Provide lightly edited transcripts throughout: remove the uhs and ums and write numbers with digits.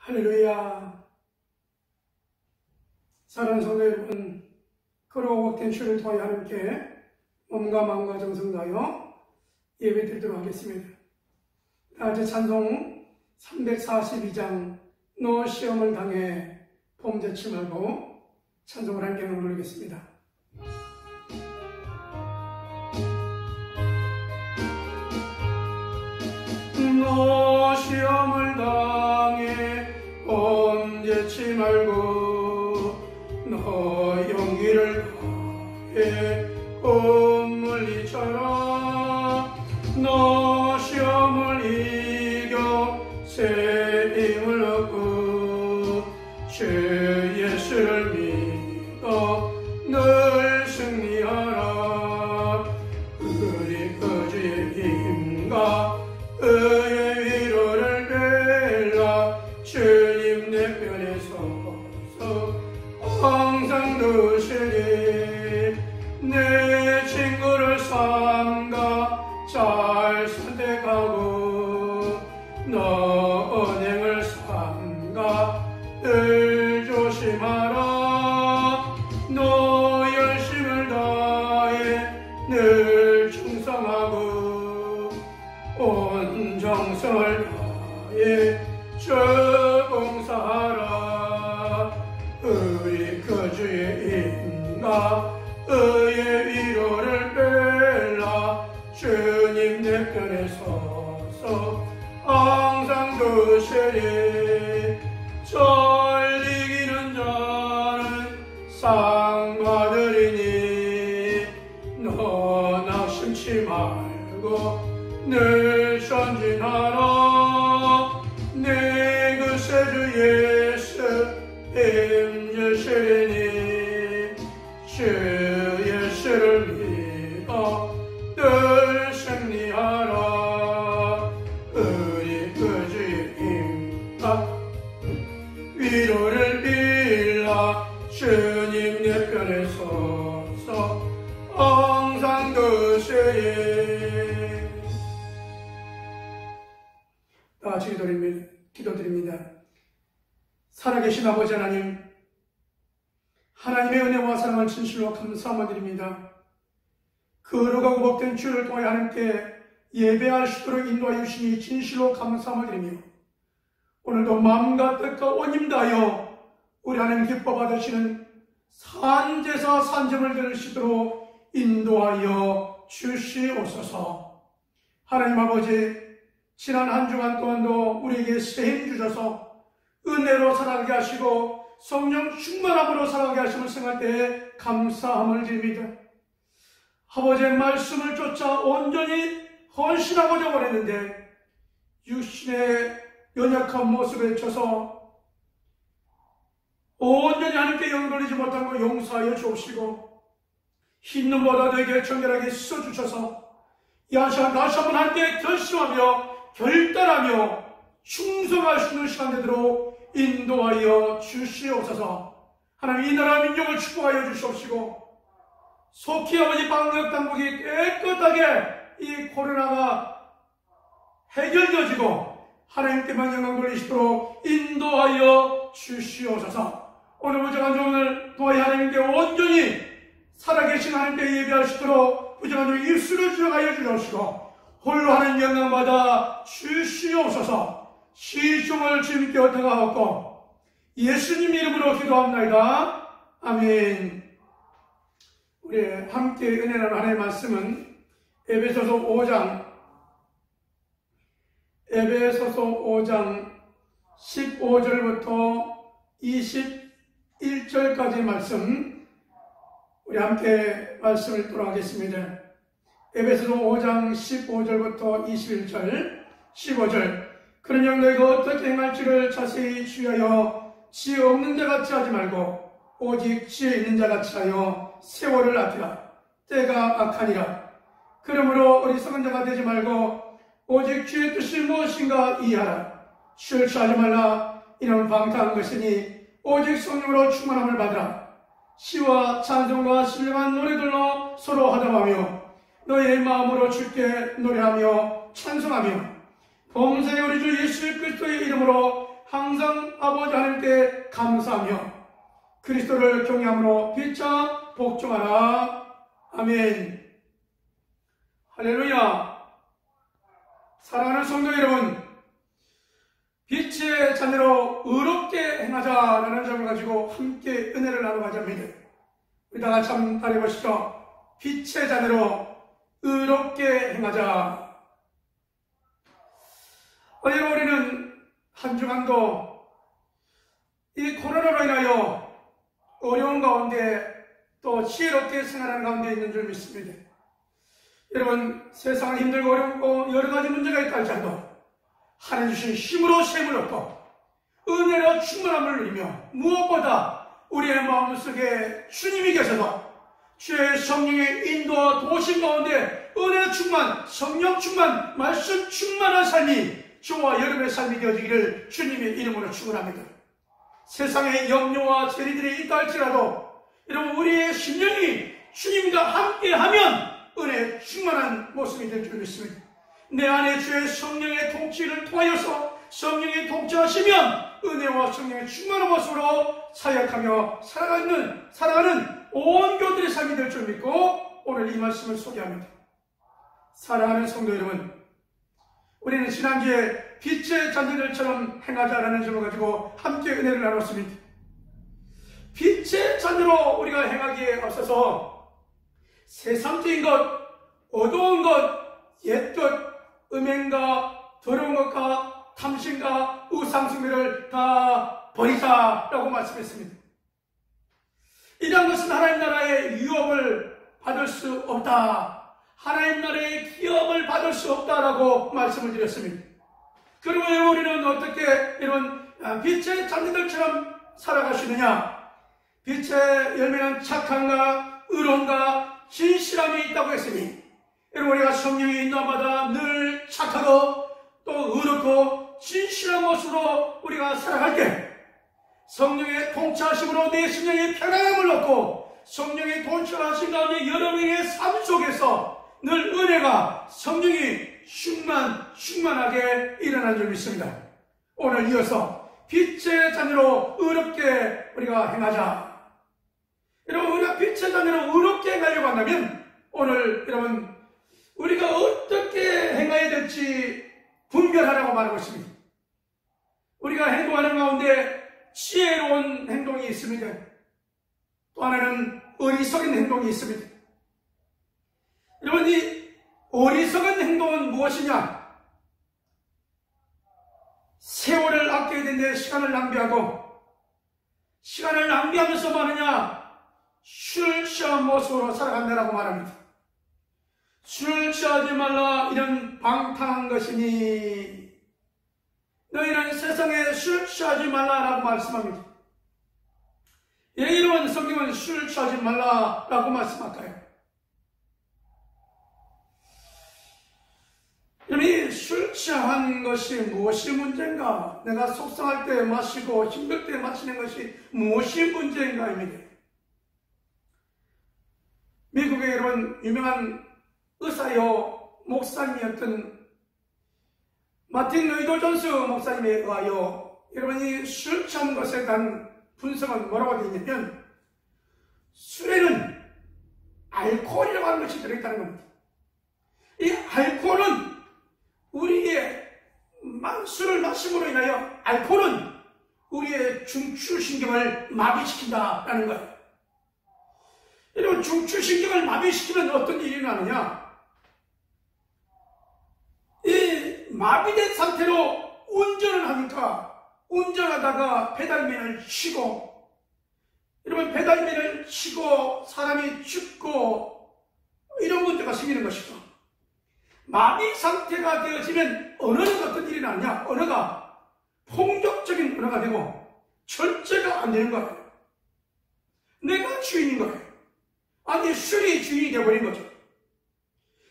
할렐루야. 사랑하는 성도 여러분, 거룩하고 복된 주를 통하여 하나님께 몸과 마음과 정성 다하여 예배 드리도록 하겠습니다. 다같이 찬송 342장 너 시험을 당해 범죄치 말고 찬송을 함께 부르겠습니다. 너 시험을 당해 범죄치 말고 너 용기를 다해 꿈을 이쳐라. 너 시험을 이겨 새 힘을 얻고 주 예수를 믿어 늘 승리하라. 우리 그 주의 힘과 의의 위로를 베라. 주님 내 편에 서서 항상 두시리. 내 친구를 삼가 잘 선택하고 너 언행을 삼가 늘 조심하라. 너 열심을 다해 늘 충성하고 온 정성을 다해 주 봉사하라. 우리 그 주의 힘과 의의 위로를 베라. 주님 내 편에 서서 항상 두시리. 절 이기는 자는 상 받으리니 너 낙심치 말고 늘 전진하라. 내 구세주 예수 힘 주시리니 주 예수를 믿어 늘 승리하라. 우리 그 주의 힘과 위로를 빌라. 주님 내 편에 서서 항상 두시리. 다같이 기도드립니다. 살아계신 아버지 하나님, 하나님의 은혜와 사랑을 진실로 감사함을 드립니다. 거룩하고 복된 주를 통해 하나님께 예배할 수 있도록 인도하여 주시니 진실로 감사함을 드리며, 오늘도 마음과 뜻과 온 힘 다하여 우리 하나님 기뻐 받으시는 산제사 산점을 들을 수 있도록 인도하여 주시옵소서. 하나님 아버지, 지난 한 주간 동안도 우리에게 새 힘 주셔서 은혜로 살아가게 하시고 성령 충만함으로 살아가게 하심을 생각할 때에 감사함을 드립니다. 아버지의 말씀을 쫓아 온전히 헌신하고자 원했는데 육신의 연약한 모습에 져서 온전히 하나님께 영돌리지 못한 것 용서하여 주옵시고, 힘든 보다되게 정결하게 씻어주셔서 다시 한번 함께 결심하며 결단하며 충성할 수 있는 시간 되도록 인도하여 주시옵소서. 하나님, 이 나라 민족을 축복하여 주시옵시고, 속히 아버지 방역 당국이 깨끗하게 이 코로나가 해결되어지고 하나님께만 영광 돌리시도록 인도하여 주시옵소서. 오늘 부정한 종을 도하여 하나님께 온전히 살아계신 하나님께 예배할 수 있도록 부정한 종 입술을 주장하여 주옵시고 홀로 하는 영광 받아 주시옵소서. 시종을 주님께 얻어가옵고 예수님 이름으로 기도합나이다. 아멘. 우리 함께 은혜 나눌 하나님의 말씀은 에베소서 5장 15절부터 21절까지 말씀, 우리 함께 말씀을 읽도록 하겠습니다. 에베소서 5장 15절부터 21절, 15절. 그러므로 너희가 어떻게 행할지를 자세히 주의하여 지혜 없는 자같이 하지 말고 오직 지혜 있는 자같이 하여 세월을 아끼라. 때가 악하니라. 그러므로 어리석은 자가 되지 말고 오직 주의 뜻이 무엇인가 이해하라. 취를 취하지 말라. 이는 방탕한 것이니 오직 성령으로 충만함을 받으라. 시와 찬송과 신령한 노래들로 서로 화답하며 너희의 마음으로 주께 노래하며 찬송하며 범사의 우리 주 예수 그리스도의 이름으로 항상 아버지 하나님께 감사하며 그리스도를 경외함으로 피차 복종하라. 아멘. 할렐루야. 사랑하는 성도 여러분, 빛의 자녀로 의롭게 행하자라는 점을 가지고 함께 은혜를 나눠가자 합니다. 우리 다 같이 한번 따라해보시죠. 빛의 자녀로 의롭게 행하자. 여러분, 우리는 한 주간도 이 코로나로 인하여 어려운 가운데 또 지혜롭게 생활하는 가운데 있는 줄 믿습니다. 여러분, 세상은 힘들고 어렵고 여러 가지 문제가 있다 할지라도 하나님 주신 힘으로 셈을 얻고 은혜로 충만함을 누리며 무엇보다 우리의 마음속에 주님이 계셔서 주의 성령의 인도와 도심 가운데 은혜 충만, 성령 충만, 말씀 충만한 삶이 저와 여러분의 삶이 되어지기를 주님의 이름으로 축원합니다. 세상에 염려와 재리들이 있다 할지라도 여러분, 우리의 심령이 주님과 함께하면 은혜 충만한 모습이 될 줄 믿습니다. 내 안에 주의 성령의 통치를 통하여서 성령이 통치하시면 은혜와 성령의 충만한 모습으로 사역하며 살아가는 온 교들의 삶이 될 줄 믿고 오늘 이 말씀을 소개합니다. 사랑하는 성도 여러분, 우리는 지난주에 빛의 자녀들처럼 행하자라는 점을 가지고 함께 은혜를 나눴습니다. 빛의 자녀로 우리가 행하기에 앞서서 세상적인 것, 어두운 것, 옛것, 음행과 더러운 것과 탐심과 우상숭배를 다 버리자라고 말씀했습니다. 이러한 것은 하나님 나라의 유업을 받을 수 없다, 하나님 나라의 기업을 받을 수 없다라고 말씀을 드렸습니다. 그리고 우리는 어떻게 이런 빛의 자녀들처럼 살아가시느냐? 빛의 열매는 착함과 의로움과 진실함이 있다고 했으니 여러분, 우리가 성령의 인도받아 늘 착하고 또 의롭고 진실한 모습으로 우리가 살아갈 때 성령의 통치하심으로 내 심령에 평안함을 얻고 성령의 통치하심 가운데 여러분의 삶 속에서 늘 은혜가 성령이 충만하게 일어난 줄 믿습니다. 오늘 이어서 빛의 자녀로 의롭게 우리가 행하자. 여러분, 우리가 빛의 자녀로 의롭게 행하려고 한다면 오늘 여러분 우리가 어떻게 행해야 될지 분별하라고 말하고 있습니다. 우리가 행동하는 가운데 지혜로운 행동이 있습니다. 또 하나는 어리석은 행동이 있습니다. 여러분, 이 어리석은 행동은 무엇이냐? 세월을 아껴야 되는데 시간을 낭비하면서 뭐 하느냐? 술 취한 모습으로 살아간다라고 말합니다. 술 취하지 말라, 이런 방탕한 것이니 너희는 세상에 술 취하지 말라라고 말씀합니다. 여러분, 성경은 술 취하지 말라라고 말씀할까요? 이 술 취한 것이 무엇이 문제인가? 내가 속상할 때 마시고 힘들 때 마시는 것이 무엇이 문제인가입니다. 미국의 여러분 유명한 의사요 목사님이었던 마틴 로이드 존스 목사님에 의하여 여러분이 술 취한 것에 대한 분석은 뭐라고 되어 있냐면 술에는 알코올이라고 하는 것이 들어있다는 겁니다. 이 알코올은 우리의 술을 마심으로 인하여 알코올은 우리의 중추신경을 마비시킨다라는 거예요. 여러분, 중추신경을 마비시키면 어떤 일이 일어나느냐? 이 마비된 상태로 운전을 하니까 운전하다가 페달맨을 치고 여러분 페달맨을 치고 사람이 죽고 이런 문제가 생기는 것이죠. 마비 상태가 되어지면 언어는 어떤 일이 나느냐? 언어가 폭력적인 언어가 되고 절제가 안 되는 거예요. 내가 주인인 거예요. 아니 술이 주인이 되어버린 거죠.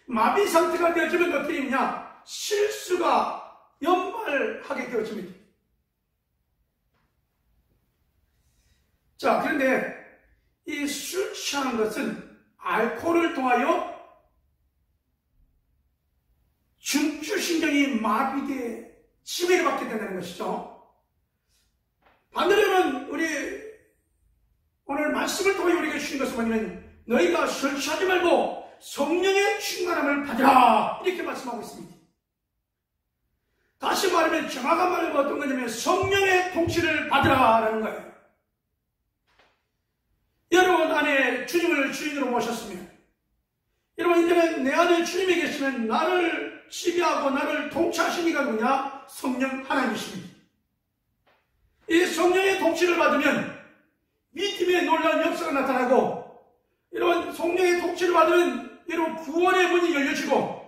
마비 상태가 되어지면 어떻게 되느냐? 실수가 연발하게 되어집니다. 자, 그런데 이 술 취하는 것은 알코올을 통하여 중추신경이 마비돼 지배를 받게 된다는 것이죠. 반대로는 우리 오늘 말씀을 통해 우리에게 주신 것은 뭐냐면 너희가 설치하지 말고 성령의 충만함을 받으라 이렇게 말씀하고 있습니다. 다시 말하면 정확한 말은 어떤 거냐면 성령의 통치를 받으라라는 거예요. 여러분 안에 주님을 주인으로 모셨으면 여러분 이제는 내 안에 주님이 계시면 나를 지배하고 나를 통치하시는 이가 누구냐? 성령 하나님이십니다. 이 성령의 통치를 받으면 믿음의 놀라운 역사가 나타나고 여러분 성령의 통치를 받으면 여러분 구원의 문이 열려지고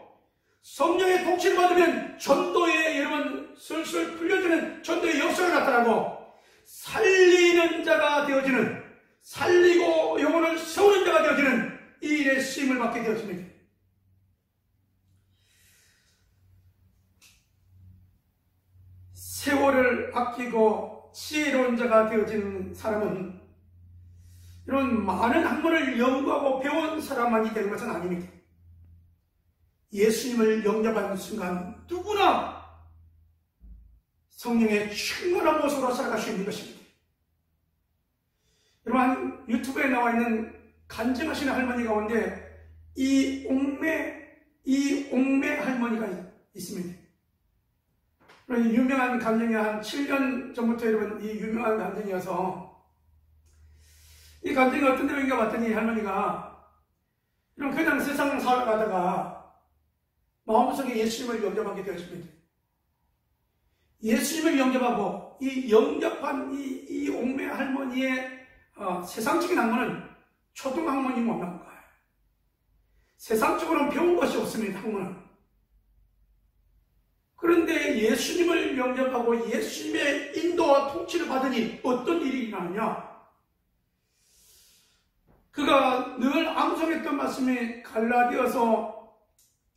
성령의 통치를 받으면 전도에 여러분 슬슬 풀려지는 전도의 역사가 나타나고 살리는 자가 되어지는 살리고 영혼을 세우는 자가 되어지는 이 일에 쓰임을 받게 되었습니다. 세월을 아끼고 지혜로운 자가 되어지는 사람은 이런 많은 학문을 연구하고 배운 사람만이 되는 것은 아닙니다. 예수님을 영접하는 순간 누구나 성령의 충만한 모습으로 살아갈 수 있는 것입니다. 여러분 유튜브에 나와 있는 간증하시는 할머니 가운데 이 옥매 할머니가 있습니다. 유명한 간증이 한 7년 전부터 여러분 이 유명한 간증이어서 이 간증이 어떤 내용인가 봤더니 할머니가 이런 그냥 세상 살아가다가 마음속에 예수님을 영접하게 되었습니다. 예수님을 영접하고 이 영접한 이 옥매 할머니의 세상적인 학문은 초등학문이 못난 거예요. 세상적으로는 배운 것이 없습니다. 학문은. 그런데 예수님을 영접하고 예수님의 인도와 통치를 받으니 어떤 일이 일어나느냐? 그가 늘 암송했던 말씀이 갈라디아서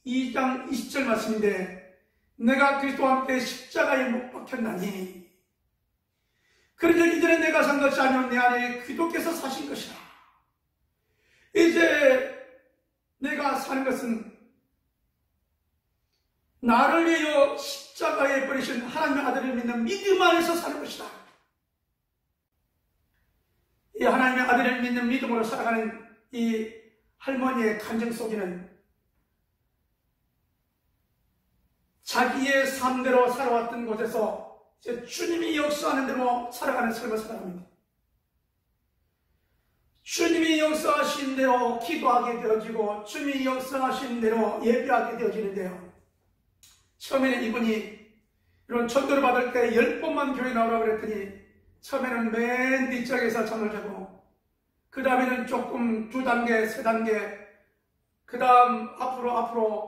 2장 20절 말씀인데 내가 그리스도와 함께 십자가에 못 박혔나니 그러자 이전에 내가 산 것이 아니오 내 안에 그리스도께서 사신 것이라. 이제 내가 사는 것은 나를 위하여 십자가에 버리신 하나님의 아들을 믿는 믿음 안에서 사는 것이다. 이 하나님의 아들을 믿는 믿음으로 살아가는 이 할머니의 간증 속에는 자기의 삶대로 살아왔던 곳에서 이제 주님이 역사하는 대로 살아가는 삶을 살아갑니다. 주님이 역사하신 대로 기도하게 되어지고 주님이 역사하신 대로 예배하게 되어지는데요. 처음에는 이분이 이런 전도를 받을 때 10번만 교회 나오라고 그랬더니 처음에는 맨 뒷짝에서 잠을 자고 그 다음에는 조금 2단계, 3단계 그 다음 앞으로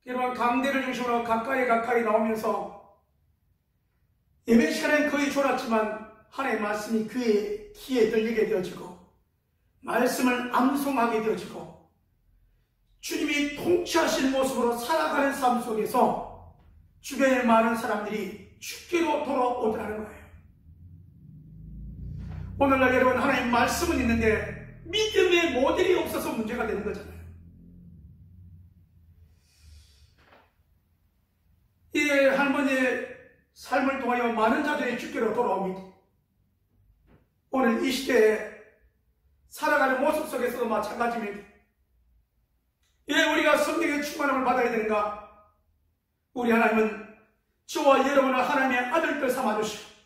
이런 강대를 중심으로 가까이 나오면서 예배 시간엔 거의 졸았지만 하나님의 말씀이 그의 귀에 들리게 되어지고 말씀을 암송하게 되어지고 주님이 통치하시는 모습으로 살아가는 삶 속에서 주변의 많은 사람들이 주께로 돌아오더라는 거예요. 오늘날 여러분 하나님 말씀은 있는데 믿음의 모델이 없어서 문제가 되는 거잖아요. 이 할머니의 삶을 통하여 많은 자들이 주께로 돌아옵니다. 오늘 이 시대에 살아가는 모습 속에서도 마찬가지입니다. 왜 우리가 성령의 충만함을 받아야 되는가? 우리 하나님은 저와 여러분을 하나님의 아들들 삼아주시고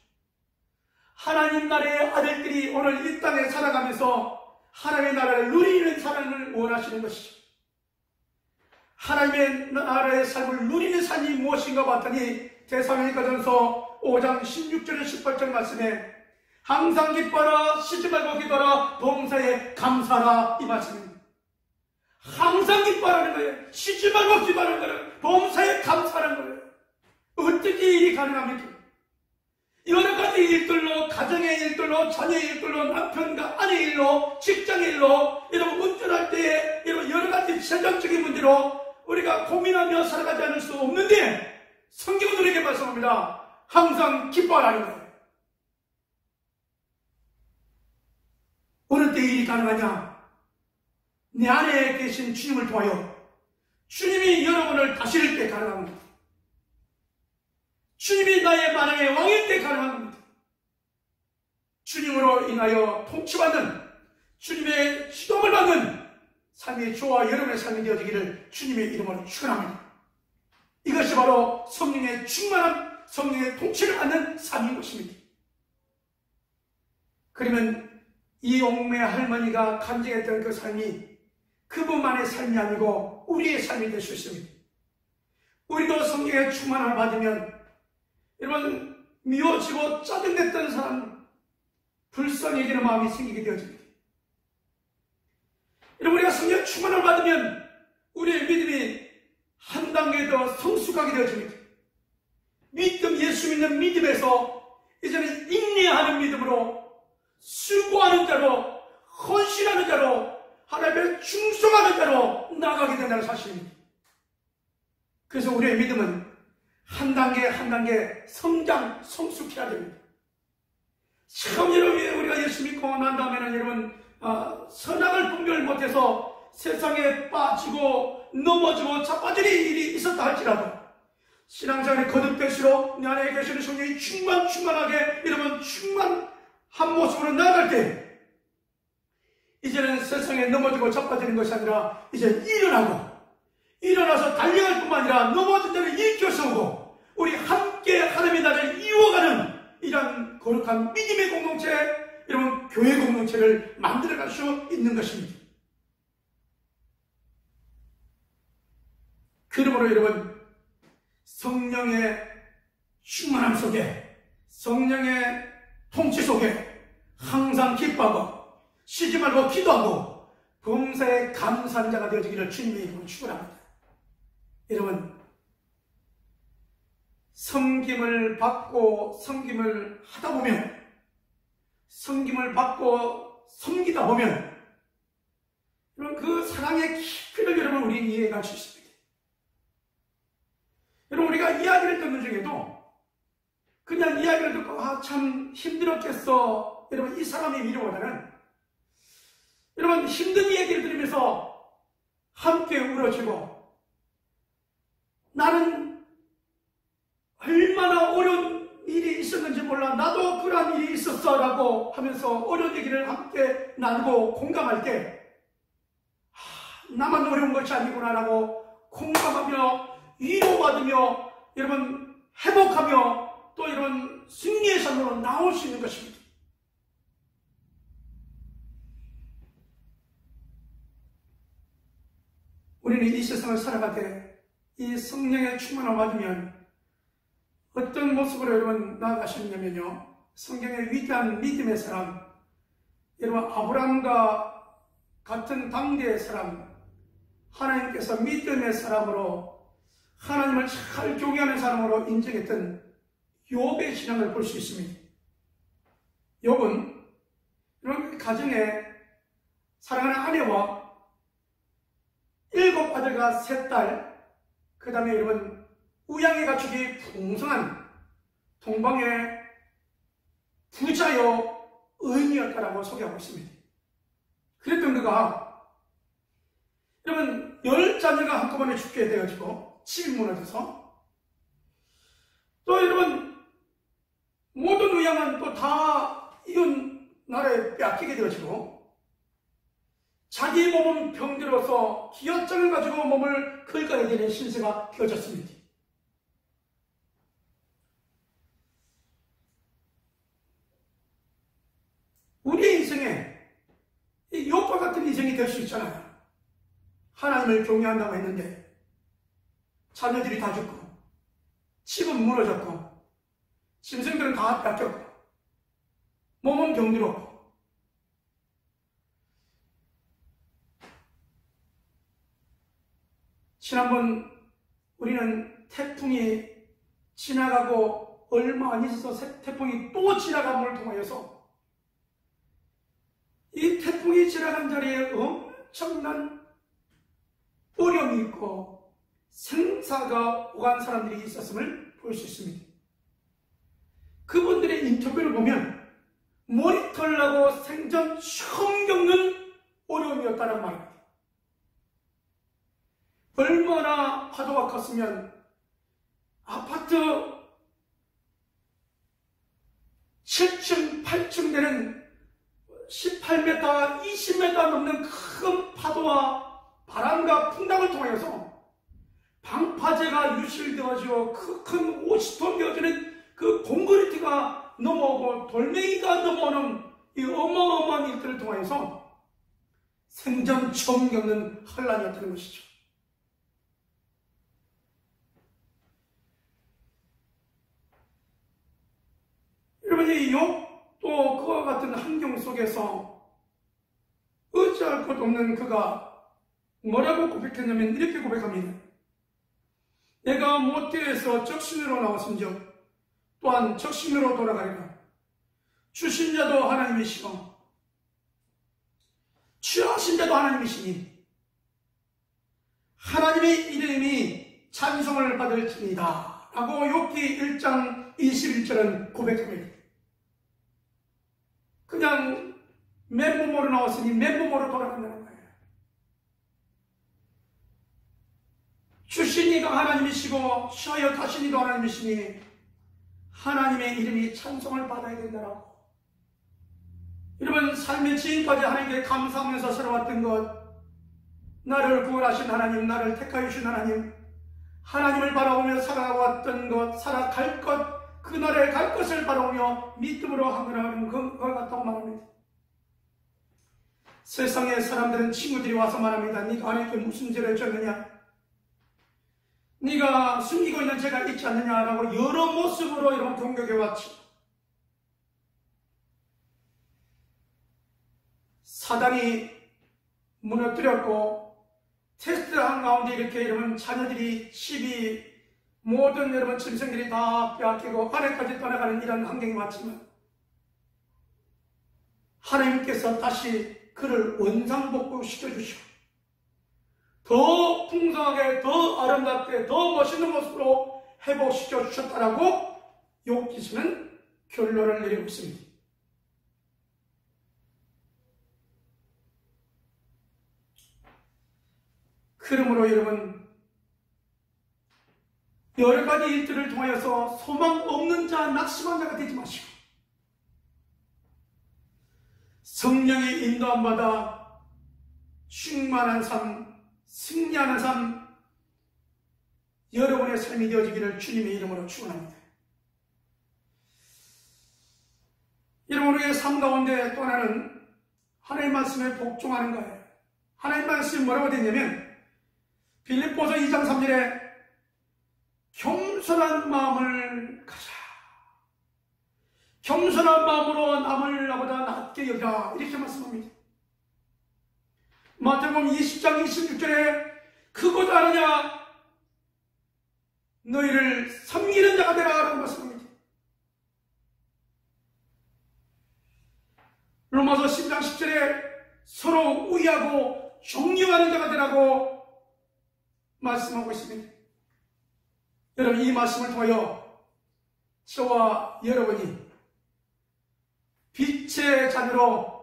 하나님 나라의 아들들이 오늘 이 땅에 살아가면서 하나님의 나라를 누리는 삶을 원하시는 것이죠. 하나님의 나라의 삶을 누리는 삶이 무엇인가 봤더니 데살로니가전서 5장 16절 18절 말씀에 항상 기뻐라 쉬지 말고 기도하라 범사에 감사하라 이 말씀입니다. 항상 기뻐하는 거예요. 쉬지 말고 기도하는 거예요. 범사에 감사하는 거예요. 어떻게 일이 가능합니까? 여러 가지 일들로 가정의 일들로 자녀의 일들로 남편과 아내의 일로 직장의 일로 여러분 운전할 때 여러 가지 재정적인 문제로 우리가 고민하며 살아가지 않을 수 없는데 성경은 우리에게 말씀합니다. 항상 기뻐하라는 거예요. 어느 때 일이 가능하냐? 내 안에 계신 주님을 통하여 주님이 여러분을 다스릴 때 가능합니다. 주님이 나의 만왕의 왕일 때 가능합니다. 주님으로 인하여 통치받는, 주님의 지도를 받는 삶이 저와 여러분의 삶이 되어지기를 주님의 이름으로 축원합니다. 이것이 바로 성령의 충만한, 성령의 통치를 받는 삶인 것입니다. 그러면 이 옥매 할머니가 간증했던 그 삶이 그분만의 삶이 아니고 우리의 삶이 될 수 있습니다. 우리도 성령의 충만함을 받으면 여러분, 미워지고 짜증냈던 사람, 불쌍히 여기는 마음이 생기게 되어집니다. 여러분, 우리가 성령의 충만함을 받으면 우리의 믿음이 한 단계 더 성숙하게 되어집니다. 예수 믿는 믿음에서 이제는 인내하는 믿음으로, 수고하는 자로, 헌신하는 자로, 하나님의 충성하는 자로 나아가게 된다는 사실입니다. 그래서 우리의 믿음은 한 단계 한 단계 성장, 성숙해야 됩니다. 참 여러분, 우리가 예수 믿고 난 다음에는 여러분 선악을 분별 못해서 세상에 빠지고 넘어지고 자빠질 일이 있었다 할지라도 신앙생활이 거듭될수록 내 안에 계시는 성령이 충만하게 여러분 충만한 모습으로 나아갈 때 이제는 세상에 넘어지고 자빠지는 것이 아니라 이제 일어나서 달려갈 뿐만 아니라 넘어진 데를 일으켜 세우고 우리 함께 하나님의 나라를 이루어가는 이런 거룩한 믿음의 공동체, 여러분 교회 공동체를 만들어갈 수 있는 것입니다. 그러므로 여러분 성령의 충만함 속에, 성령의 통치 속에 항상 기뻐하고 쉬지 말고 기도하고 범사에 감사한 자가 되어지기를 주님의 이름으로 축원합니다. 여러분, 섬김을 받고 섬김을 하다 보면, 섬김을 받고 섬기다 보면 여러분 그 사랑의 깊이를 여러분 우리 이해할 수 있습니다. 여러분, 우리가 이야기를 듣는 중에도 그냥 이야기를 듣고 참 힘들었겠어, 여러분 이 사람의 위로보다는 여러분 힘든 이야기를 들으면서 함께 울어주고 나는 얼마나 어려운 일이 있었는지 몰라, 나도 그러한 일이 있었어 라고 하면서 어려운 얘기를 함께 나누고 공감할 때 나만 어려운 것이 아니구나 라고 공감하며 위로받으며 여러분 회복하며 또 이런 승리의 삶으로 나올 수 있는 것입니다. 우리는 이 세상을 살아갈 때 이 성령의 충만함을 받으면 어떤 모습으로 여러분 나아가시느냐면요, 성경의 위대한 믿음의 사람, 여러분 아브라함과 같은 당대의 사람, 하나님께서 믿음의 사람으로 하나님을 잘 경외하는 사람으로 인정했던 욥의 신앙을 볼 수 있습니다. 욥은 여러분 가정에 사랑하는 아내와 7 아들과 3딸, 그 다음에 여러분 우양의 가축이 풍성한 동방의 부자여 의인이었다라고 소개하고 있습니다. 그랬던 그가 여러분 10자녀가 한꺼번에 죽게 되어지고 집이 무너져서 또 여러분 모든 의양은 또 다 이웃 나라에 빼앗기게 되어지고 자기 몸은 병들어서 기혈장을 가지고 몸을 긁어야 되는 신세가 되어졌습니다. 우리의 인생에 이 욥과 같은 인생이 될 수 있잖아요. 하나님을 경외한다고 했는데 자녀들이 다 죽고 집은 무너졌고 짐승들은 다 뺏겼고 몸은 병들었고 지난번 우리는 태풍이 지나가고 얼마 안 있어서 태풍이 또 지나감을 통하여서 이 태풍이 지나간 자리에 엄청난 어려움이 있고 생사가 오간 사람들이 있었음을 볼 수 있습니다. 그분들의 인터뷰를 보면 머리털 나고 생전 처음 겪는 어려움이었다는 말입니다. 얼마나 파도가 컸으면 아파트 7층, 8층 되는 18m, 20m 넘는 큰 파도와 바람과 풍랑을 통하여서 방파제가 유실되어지고 그 큰 50톤 되어지는 그 콘크리트가 넘어오고 돌멩이가 넘어오는 이 어마어마한 일들을 통하여서 생전 처음 겪는 환란이었다는 것이죠. 여러분이 욥도 그와 같은 환경 속에서 어찌할 것 없는 그가 뭐라고 고백했냐면 이렇게 고백합니다. 내가 모태에서 적신으로 나왔은즉 또한 적신으로 돌아가리라. 주신 자도 하나님이시고 취하신 자도 하나님이시니 하나님의 이름이 찬송을 받을지니다 라고 욥기 1장 21절은 고백합니다. 그냥 맨몸으로 나왔으니 맨몸으로 돌아간다는 거예요. 주신 이가 하나님이시고 취하여 다신 이도 하나님이시니 하나님의 이름이 찬송을 받아야 된다라고. 여러분, 삶의 지금까지 하나님께 감사하면서 살아왔던 것, 나를 구원하신 하나님, 나를 택하여 주신 하나님, 하나님을 바라보며 살아왔던 것, 살아갈 것, 그날에 갈 것을 바라보며 믿음으로 항변하는 것 같다고 말합니다. 세상의 사람들은 친구들이 와서 말합니다. 네가 하나님께 무슨 죄를 졌느냐? 네가 숨기고 있는 죄가 있지 않느냐라고 여러 모습으로 이런 공격해왔지. 사단이 무너뜨렸고 테스트한 가운데 이렇게 여러분 자녀들이 시비 모든 여러분 짐승들이 다 빼앗기고 하늘까지 떠나가는 이런 환경이 왔지만 하나님께서 다시 그를 원상복구 시켜주시고 더 풍성하게 더 아름답게 더 멋있는 모습으로 회복시켜 주셨다라고 욥기서는 결론을 내리고 있습니다. 그러므로 여러분, 여러 가지 일들을 통하여서 소망 없는 자, 낙심한 자가 되지 마시고 성령의 인도함 받아 충만한 삶, 승리하는 삶, 여러분의 삶이 되어지기를 주님의 이름으로 축원합니다. 여러분의 삶 가운데 또 하나는 하나님 말씀에 복종하는 거예요. 하나님 말씀이 뭐라고 되냐면 빌립보서 2장 3절에 겸손한 마음을 가자. 겸손한 마음으로 남을 나보다 낮게 여기라. 이렇게 말씀합니다. 마태복음 20장 26절에 그곳 아느냐 너희를 섬기는 자가 되라 라고 말씀합니다. 로마서 10장 10절에 서로 우애하고 존경하는 자가 되라고 말씀하고 있습니다. 여러분, 이 말씀을 통하여 저와 여러분이 빛의 자녀로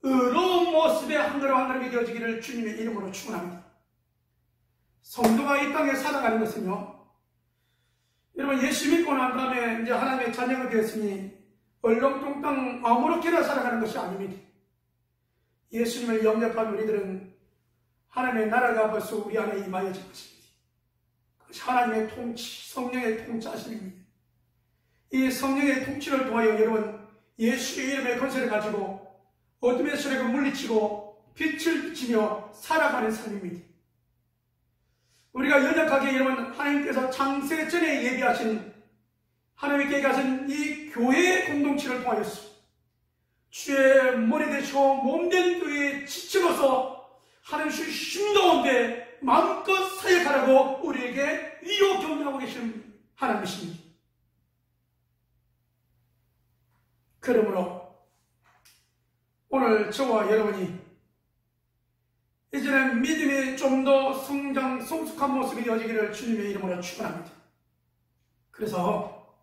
의로운 모습의 한 걸음 한 걸음이 되어지기를 주님의 이름으로 축원합니다. 성도가 이 땅에 살아가는 것은요, 여러분 예수 믿고 난 다음에 이제 하나님의 자녀가 되었으니 얼렁뚱땅 아무렇게나 살아가는 것이 아닙니다. 예수님을 영접한 우리들은 하나님의 나라가 벌써 우리 안에 임하여진 것입니다. 그것이 하나님의 통치, 성령의 통치하심입니다. 이 성령의 통치를 통하여 여러분 예수의 이름의 권세를 가지고 어둠의 세력을 물리치고 빛을 비치며 살아가는 삶입니다. 우리가 연약하게 여러분 하나님께서 창세 전에 예비하신 하나님께 가신 이 교회의 공동체를 통하여서 주의 머리 되시고 몸된 교회에 지쳐서 하나님의 힘 가운데 마음껏 사역하라고 우리에게 위로 격려하고 계시는 하나님이십니다. 그러므로 오늘 저와 여러분이 이제는 믿음이 좀 더 성장, 성숙한 모습이 되어지기를 주님의 이름으로 축원합니다. 그래서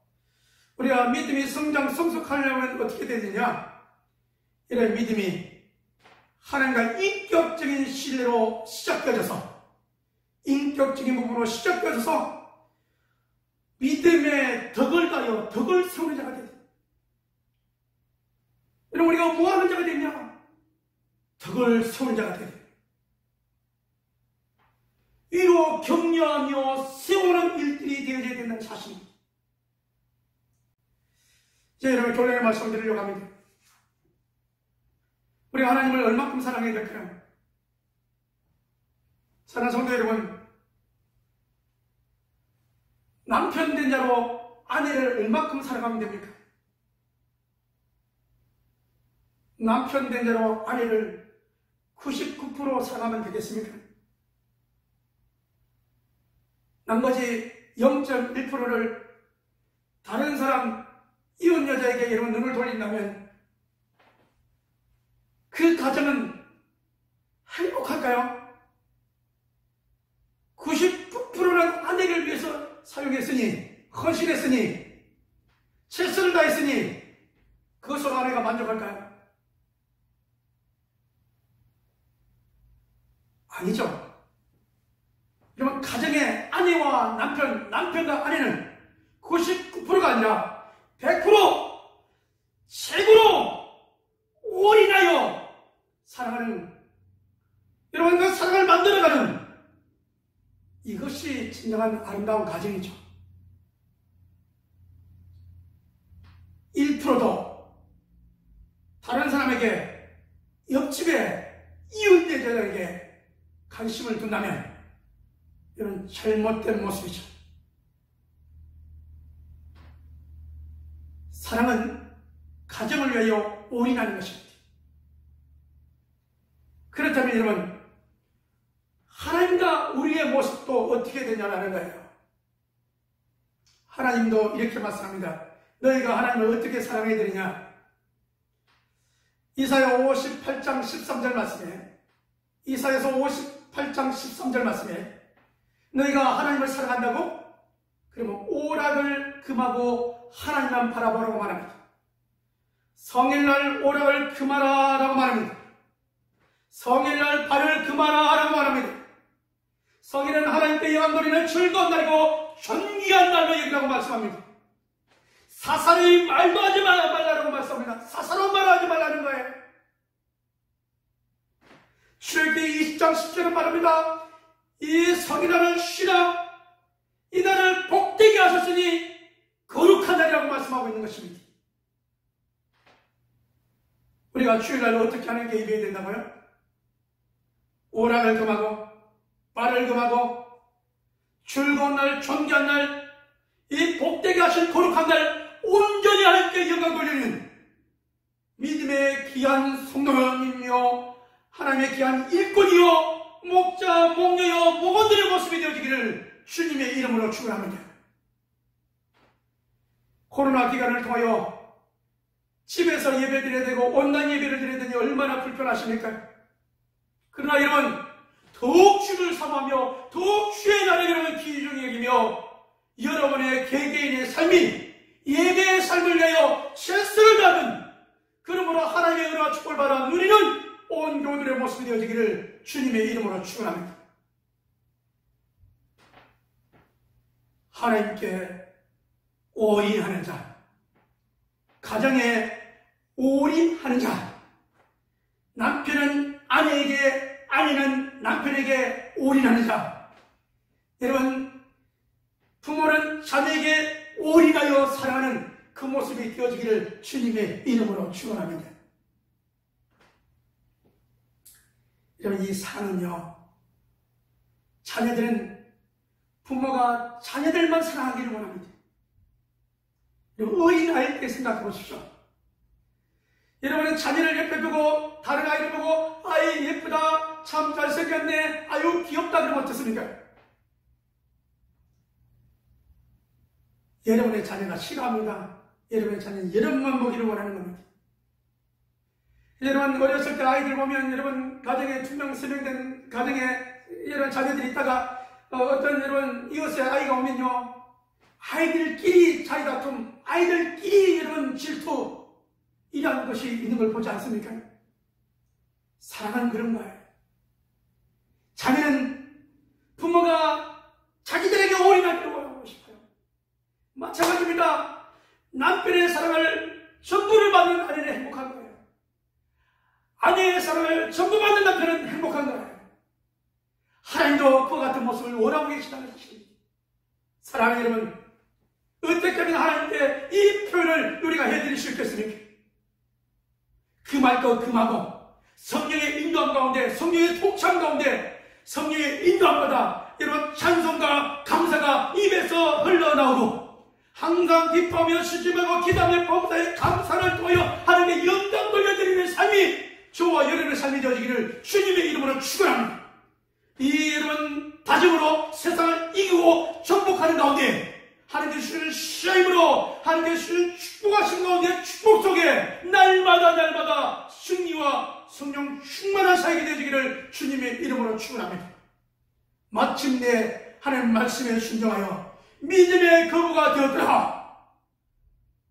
우리가 믿음이 성장, 성숙하려면 어떻게 되느냐? 이런 믿음이 하나님과 인격적인 신뢰로 시작되어져서 인격적인 부분으로 시작되어져서 믿음의 덕을 다여 덕을 세우는 자가 됩니다. 여러분, 우리가 뭐 하는 자가 되냐? 덕을 세우는 자가 되야 돼. 위로 격려하며 세우는 일들이 되어져야 된다는 사실입니다. 이제 여러분, 결론의 말씀을 드리려고 합니다. 우리가 하나님을 얼마큼 사랑해야 될까요? 사랑하는 성도 여러분, 남편 된 자로 아내를 얼마큼 사랑하면 됩니까? 남편 된 자로 아내를 99% 사랑하면 되겠습니까? 나머지 0.1%를 다른 사람, 이혼 여자에게 여러분 눈을 돌린다면 그 가정은 행복할까요? 99%는 아내를 위해서 사용했으니, 헌신했으니, 최선을 다했으니 그것으로 아내가 만족할까요? 아니죠. 여러분, 가정의 아내와 남편, 남편과 아내는 99%가 아니라 100% 최고로 올인하여 사랑하는, 여러분, 그 사랑을 만들어가는 이것이 진정한 아름다운 가정이죠. 1%도 다른 사람에게, 옆집에 이웃 여자에게 관심을 둔다면 이런 잘못된 모습이죠. 사랑은 가정을 위하여 올인하는 것입니다. 그렇다면 여러분, 하나님과 우리의 모습도 어떻게 되냐는 거예요. 하나님도 이렇게 말씀합니다. 너희가 하나님을 어떻게 사랑해야 되느냐? 이사야 58장 13절 말씀에, 이사야서 58장 13절 말씀에 너희가 하나님을 사랑한다고? 그러면 오락을 금하고 하나님만 바라보라고 말합니다. 성일날 오락을 금하라 라고 말합니다. 성일날 발을 금하라 라고 말합니다. 성일은 하나님께 영광 돌리는 즐거운 날이고 존귀한 날로 여기라고 말씀합니다. 사사로이 말도 하지 말라고 말씀합니다. 사사로운 말을 하지 말라는 거예요. 출애굽기 20장 10절은 말합니다. 이 성일날을 쉬라, 이 날을 복되게 하셨으니 거룩한 날이라고 말씀하고 있는 것입니다. 우리가 주일날을 어떻게 하는 게 입어야 된다고요? 오락을 금하고 발을 금하고 즐거운 날, 존귀한 날, 이 복되게 하신 거룩한 날 온전히 하나님께 영광 돌리는 믿음의 귀한 성도님이며 하나님의 귀한 일꾼이요 목자, 목녀여, 목원들의 모습이 되어지기를 주님의 이름으로 축원합니다. 코로나 기간을 통하여 집에서 예배 드려야 되고 온라인 예배를 드려야 되니 얼마나 불편하십니까? 그러나 여러분, 더욱 주를 사모하며 더욱 주의 날을 여러분 귀중히 여기며 여러분의 개개인의 삶이 예배의 삶을 위하여 최선을 다하는, 그러므로 하나님의 은혜와 축복을 받아 누리는 온 교우들의 모습이 되어지기를 주님의 이름으로 축원합니다. 하나님께 올인하는 자, 가정에 올인하는 자, 남편은 아내에게, 아내는 남편에게 올인하는 자, 여러분, 부모는 자녀에게 올인하여 사랑하는 그 모습이 되어지기를 주님의 이름으로 축원합니다. 여러분, 이 사랑은요, 자녀들은 부모가 자녀들만 사랑하기를 원합니다. 여러분, 어린아이일 때 생각해 보십시오. 여러분은 자녀를 옆에 두고 다른 아이를 보고 아이 예쁘다, 참 잘생겼네, 아유 귀엽다 그러면 어떻습니까? 여러분의 자녀가 싫어합니다. 여러분의 자녀는 여러분만 보기를 원하는 겁니다. 여러분, 어렸을 때 아이들 보면 여러분 가정에 2명, 3명 된 가정에 이런 자녀들이 있다가 어떤 여러분 이웃에 아이가 오면요, 아이들끼리 자기다툼, 아이들끼리 여러분 질투, 이런 것이 있는 걸 보지 않습니까? 사랑은 그런 거예요. 자녀는 부모가 자기들에게 올인하기를 원하고 싶어요. 마찬가지입니다. 남편의 사랑을 전부를 받는 아내는 행복한 거예요. 아내의 사랑을 전부 받는 남편은 행복한 거예요. 하나님도 그와 같은 모습을 원하고 계시다는 것입니다. 사랑하는 여러분, 어떻게든 하나님께 이 표현을 우리가 해드릴 수 있겠습니까? 그 말도 금하고 성령의 인도함 가운데, 성령의 통참 가운데, 성령의 인도함마다 여러분 찬송과 감사가 입에서 흘러나오고 항상 기뻐하며 쉬지 말고 기도하며 범사에 감사를 통하여 하나님의 영광 돌려드리는 삶이 저와 여러분의 삶이 되어지기를 주님의 이름으로 축원합니다. 이 여러분 다짐으로 세상을 이기고 정복하는 가운데 하나님께 주시는 시험으로 하나님께 주시는 축복하신 가운데 축복 속에 날마다 승리와 성령 충만한 삶이 되어지기를 주님의 이름으로 축원합니다. 마침내 하나님 말씀에 순종하여 믿음의 거부가 되었더라.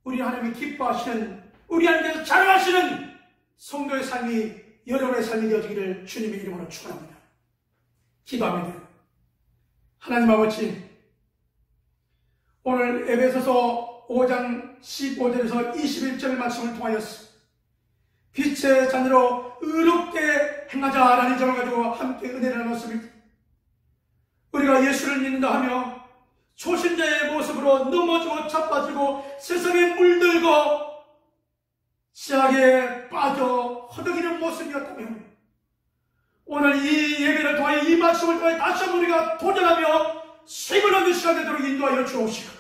우리 하나님이 기뻐하시는, 우리 하나님께서 자랑하시는 성도의 삶이 여러분의 삶이 되어지기를 주님의 이름으로 축원합니다. 기도합니다. 하나님 아버지, 오늘 에베소서 5장 15절에서 21절 말씀을 통하여서 빛의 자녀로 의롭게 행하자라는 점을 가지고 함께 은혜를 나눴습니다. 우리가 예수를 믿는다 하며 초신자의 모습으로 넘어지고 자빠지고 세상에 물들고 지악에 빠져 허덕이는 모습이었다면 오늘 이 예배를 통하여 이 말씀을 통하여 다시 한번 우리가 도전하며 힘을 얻는 시간 되도록 인도하여 주옵시고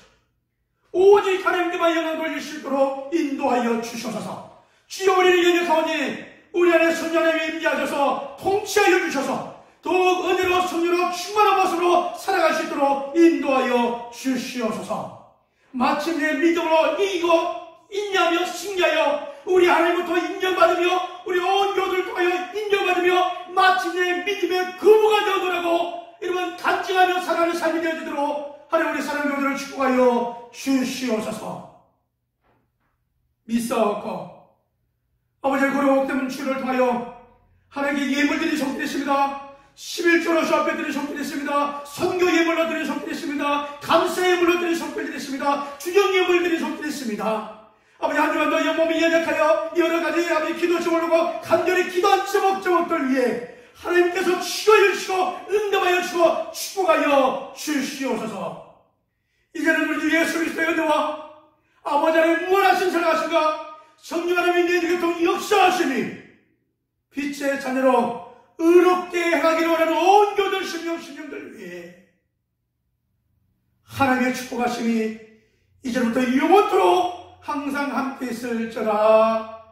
오직 하나님께만 영광 돌릴 수 있도록 인도하여 주셔서 주여 우리를 연약하오니 우리 안에 성령님이 임재하셔서 통치하여 주셔서 더욱 은혜로 성령으로 충만한 모습으로 살아갈 수 있도록 인도하여 주시옵소서. 마침내 믿음으로 이기고 인내하며 승리하여 우리 하나님부터 인정받으며 우리 온 교들을 통하여 인정받으며 마침내 믿음의 거부가 되어더라고 여러분 간증하며 살아가는 삶이 되어지도록 하나님 우리 사랑하는 교들을 축복하여 주시옵소서. 믿사옵고 아버지의 거룩 때문 주를 통하여 하나님께 예물들이 속되십니다. 11조로 주 앞에 드린 속되십니다. 선교 예물로 드린 속되십니다. 감사 예물로 드린 속되십니다. 주경 예물 드린 속되십니다. 아버지 한 주간도 영몸이 연약하여 여러 가지 아버지 기도 제목으로 간절히 기도한 제목들 위해 하나님께서 치료해 주시고 응답하여 주시고 축복하여 주시옵소서. 이제는 우리 예수 그리스도의 은혜와 아버지 하나님의 무한하신 사랑하심과 성령 하나님의 내 교통 역사하심이 빛의 자녀로 의롭게 행하기를 원하는 온 교들 심령들 위해 하나님의 축복하심이 이제부터 영원토록 항상 함께 있을지어다.